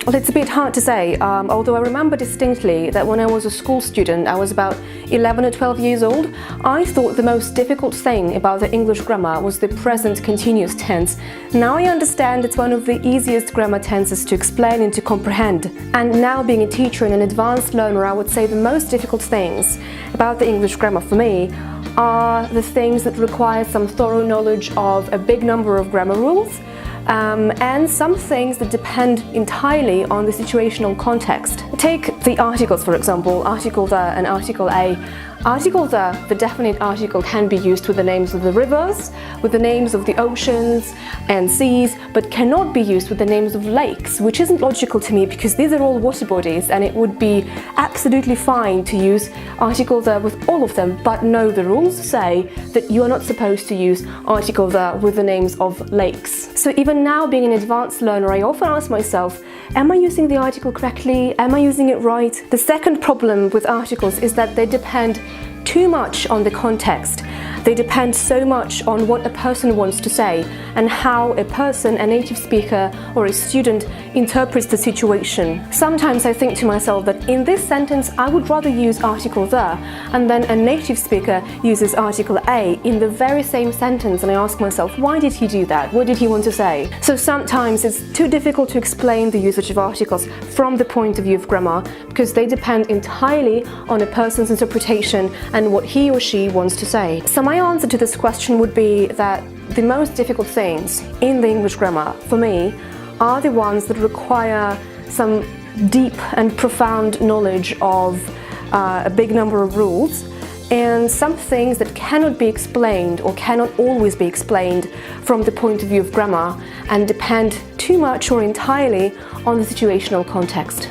Well, it's a bit hard to say, although I remember distinctly that when I was a school student, I was about 11 or 12 years old, I thought the most difficult thing about the English grammar was the present continuous tense. Now I understand it's one of the easiest grammar tenses to explain and to comprehend. And now, being a teacher and an advanced learner, I would say the most difficult things about the English grammar for me are the things that require some thorough knowledge of a big number of grammar rules, and some things that depend entirely on the situational context. Take the articles, for example, article the and article a. Article the definite article, can be used with the names of the rivers, with the names of the oceans and seas, but cannot be used with the names of lakes, which isn't logical to me because these are all water bodies and it would be absolutely fine to use article the with all of them. But no, the rules say that you are not supposed to use article the with the names of lakes. So even now, being an advanced learner, I often ask myself, am I using the article correctly? Am I using it right? The second problem with articles is that they depend too much on the context. They depend so much on what a person wants to say and how a person, a native speaker or a student, interprets the situation. Sometimes I think to myself that in this sentence I would rather use article the, and then a native speaker uses article a in the very same sentence, and I ask myself, why did he do that? What did he want to say? So sometimes it's too difficult to explain the usage of articles from the point of view of grammar because they depend entirely on a person's interpretation and what he or she wants to say. So my answer to this question would be that the most difficult things in the English grammar for me are the ones that require some deep and profound knowledge of a big number of rules, and some things that cannot be explained or cannot always be explained from the point of view of grammar and depend too much or entirely on the situational context.